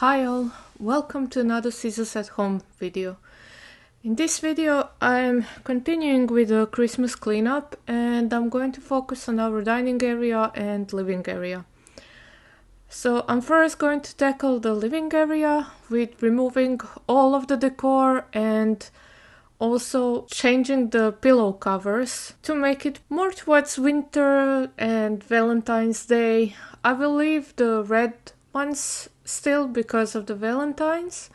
Hi all, welcome to another Scissors at Home video. In this video I'm continuing with the Christmas cleanup and I'm going to focus on our dining area and living area. So I'm first going to tackle the living area with removing all of the decor and also changing the pillow covers to make it more towards winter and Valentine's Day. I will leave the red ones still because of the Valentines,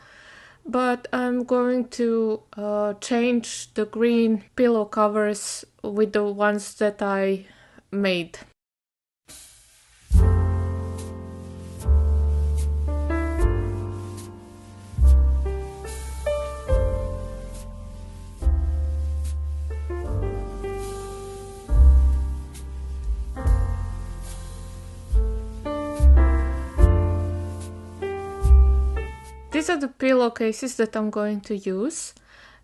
but I'm going to change the green pillow covers with the ones that I made. These are the pillowcases that I'm going to use.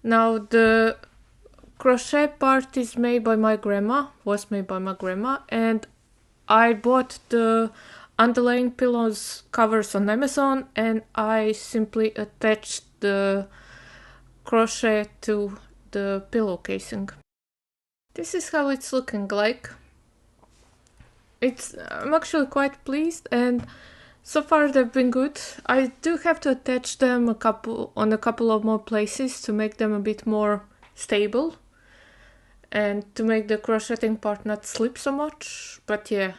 Now the crochet part is made by my grandma, was made by my grandma, and I bought the underlaying pillows covers on Amazon and I simply attached the crochet to the pillow casing. This is how it's looking like. I'm actually quite pleased and so far they've been good. I do have to attach them on a couple of more places to make them a bit more stable and to make the crocheting part not slip so much, but yeah.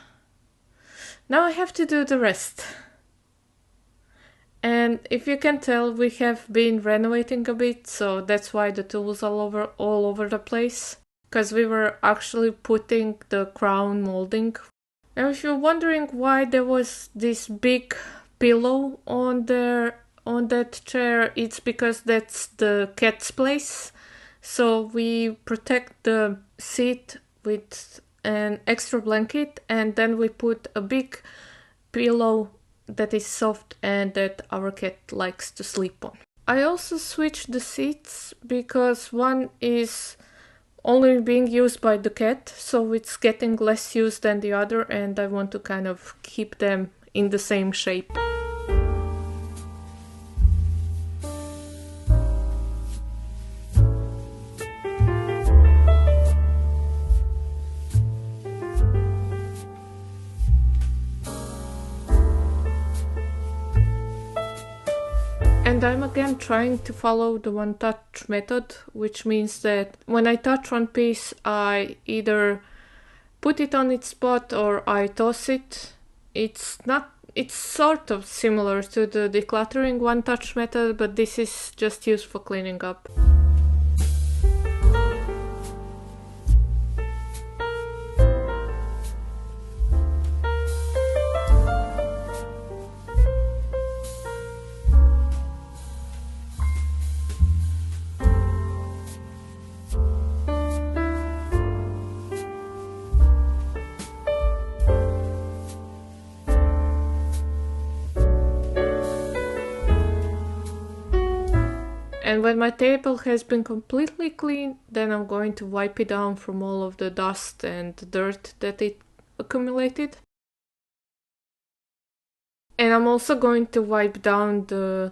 Now I have to do the rest. And if you can tell, we have been renovating a bit, so that's why the tools are all over the place, because we were actually putting the crown molding. Now, if you're wondering why there was this big pillow on that chair, it's because that's the cat's place. So we protect the seat with an extra blanket and then we put a big pillow that is soft and that our cat likes to sleep on. I also switched the seats because one is only being used by the cat, so it's getting less use than the other, and I want to kind of keep them in the same shape. And I'm again trying to follow the one touch method, which means that when I touch one piece, I either put it on its spot or I toss it. It's sort of similar to the decluttering one touch method, but this is just used for cleaning up. And when my table has been completely clean, then I'm going to wipe it down from all of the dust and dirt that it accumulated. And I'm also going to wipe down the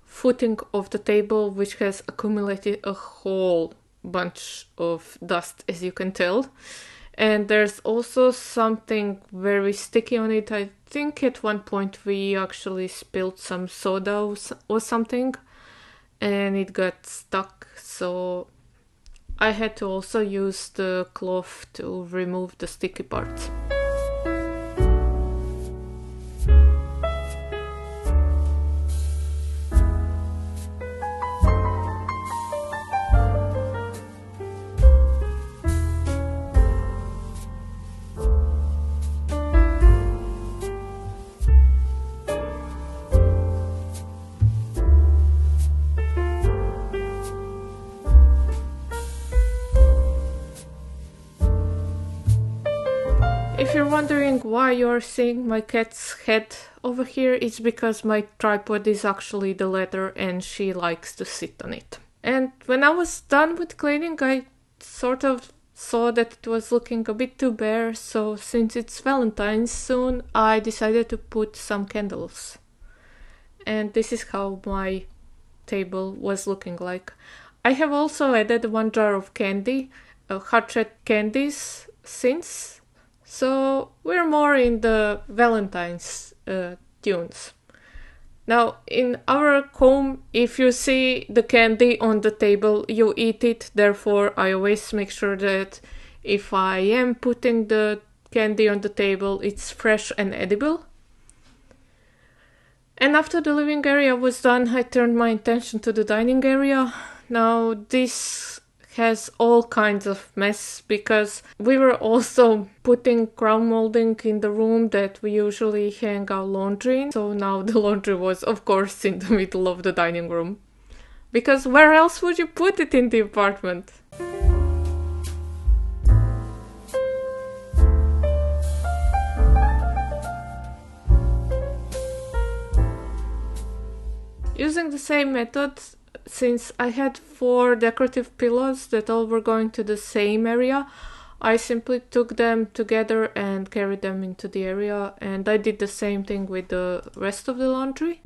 footing of the table, which has accumulated a whole bunch of dust, as you can tell. And there's also something very sticky on it. I think at one point we actually spilled some soda or something, and it got stuck, so I had to also use the cloth to remove the sticky parts. If you're wondering why you're seeing my cat's head over here, it's because my tripod is actually the leather and she likes to sit on it. And when I was done with cleaning, I sort of saw that it was looking a bit too bare, so since it's Valentine's soon, I decided to put some candles. and this is how my table was looking like. I have also added one jar of candy, heart-shaped candies since, so we're more in the Valentine's tunes. Now, in our home, if you see the candy on the table, you eat it. Therefore, I always make sure that if I am putting the candy on the table, it's fresh and edible. And after the living area was done, I turned my attention to the dining area. Now, this has all kinds of mess because we were also putting crown molding in the room that we usually hang our laundry in. So now the laundry was, of course, in the middle of the dining room. Because where else would you put it in the apartment? Using the same method, since I had 4 decorative pillows that all were going to the same area, I simply took them together and carried them into the area, and I did the same thing with the rest of the laundry.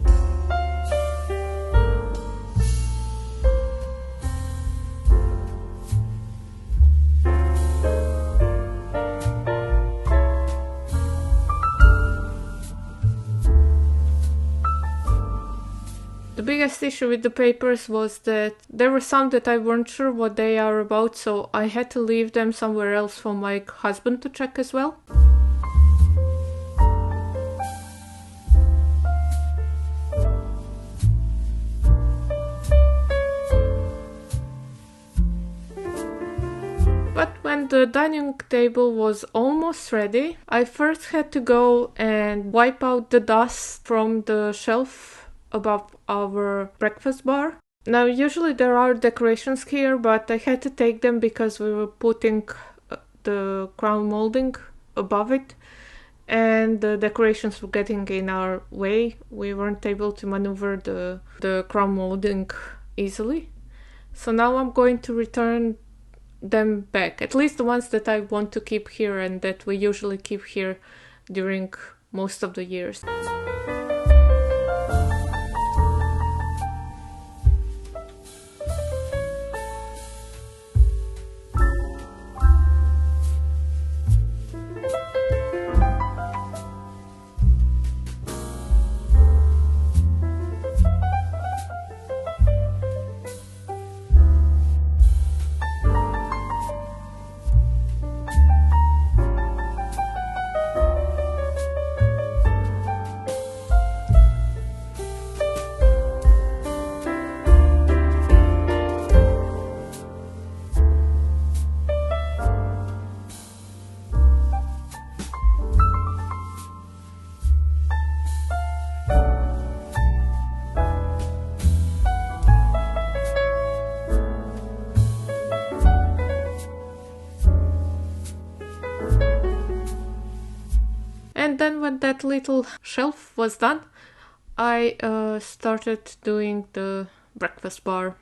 The biggest issue with the papers was that there were some that I weren't sure what they are about, so I had to leave them somewhere else for my husband to check as well. But when the dining table was almost ready, I first had to go and wipe out the dust from the shelf above our breakfast bar. Now, usually there are decorations here, but I had to take them because we were putting the crown molding above it, and the decorations were getting in our way. We weren't able to maneuver the crown molding easily. So now I'm going to return them back, at least the ones that I want to keep here and that we usually keep here during most of the years. And then when that little shelf was done, I started doing the breakfast bar.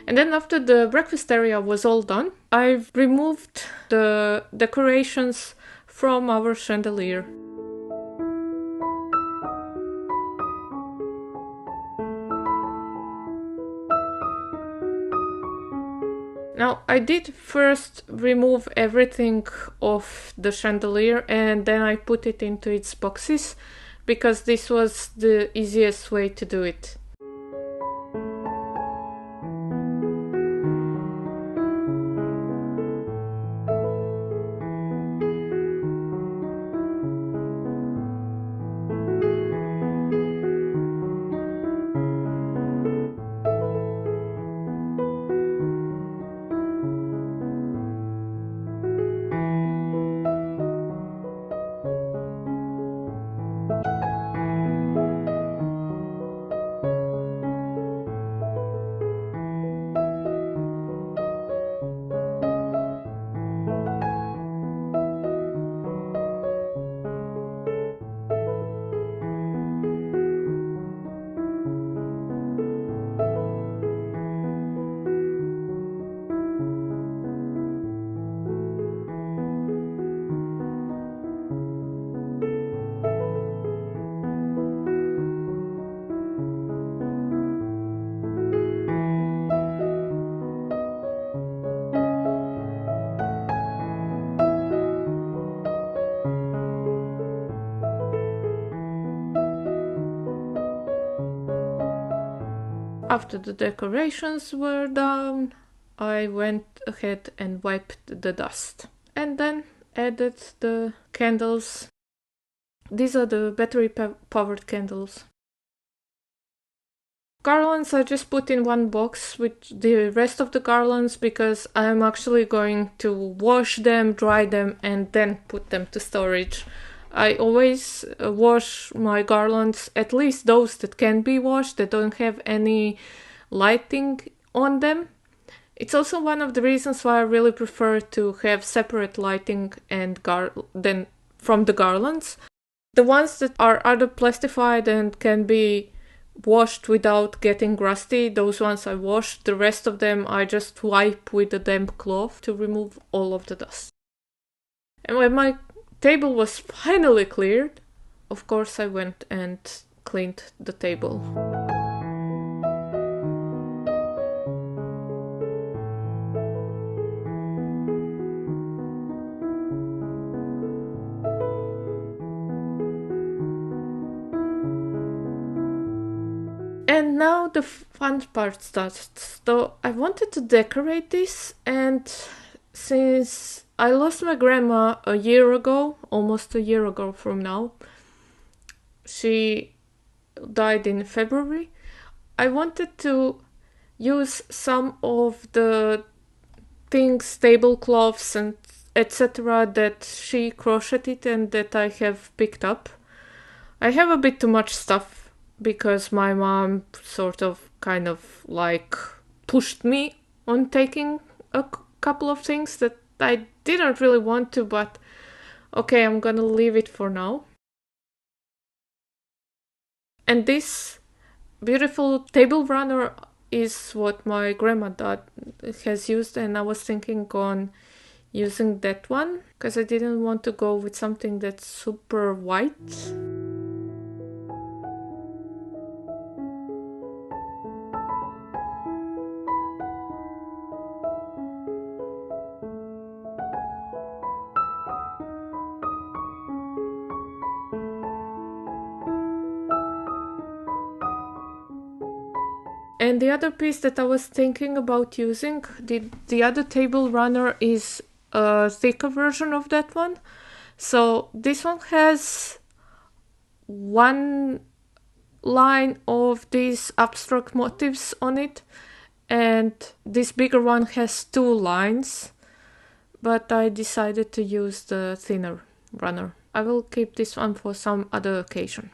And then after the breakfast area was all done, I've removed the decorations from our chandelier. Now, I did first remove everything off the chandelier and then I put it into its boxes because this was the easiest way to do it. After the decorations were done, I went ahead and wiped the dust. And then added the candles. These are the battery-powered candles. Garlands I just put in one box with the rest of the garlands because I'm actually going to wash them, dry them, and then put them to storage. I always wash my garlands, at least those that can be washed, that don't have any lighting on them. It's also one of the reasons why I really prefer to have separate lighting and than from the garlands. The ones that are either plastified and can be washed without getting rusty, those ones I wash. The rest of them I just wipe with a damp cloth to remove all of the dust. And when my table was finally cleared, of course I went and cleaned the table. And now the fun part starts. So I wanted to decorate this, and since I lost my grandma a year ago, almost a year ago from now, she died in February, I wanted to use some of the things, tablecloths and etc. that she crocheted and that I have picked up. I have a bit too much stuff because my mom sort of kind of like pushed me on taking a couple of things that I didn't really want to, but okay, I'm gonna leave it for now. And this beautiful table runner is what my grandma has used, and I was thinking on using that one because I didn't want to go with something that's super white. And the other piece that I was thinking about using, the other table runner is a thicker version of that one. So this one has one line of these abstract motifs on it, and this bigger one has two lines, but I decided to use the thinner runner. I will keep this one for some other occasion.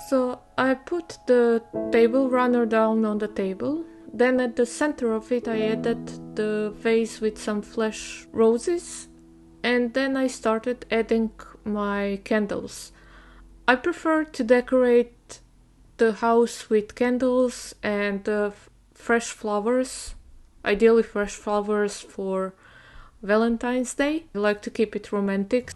So I put the table runner down on the table. Then at the center of it I added the vase with some fresh roses. and then I started adding my candles. I prefer to decorate the house with candles and fresh flowers, ideally fresh flowers for Valentine's Day. I like to keep it romantic.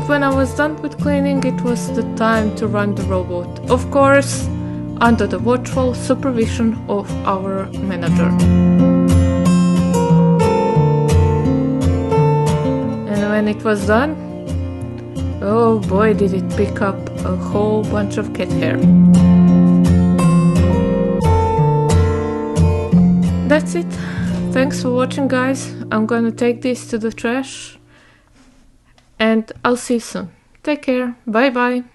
When I was done with cleaning, it was the time to run the robot. Of course, under the watchful supervision of our manager. And when it was done, oh boy, did it pick up a whole bunch of cat hair. That's it. Thanks for watching, guys. I'm gonna take this to the trash. And I'll see you soon. Take care. Bye bye.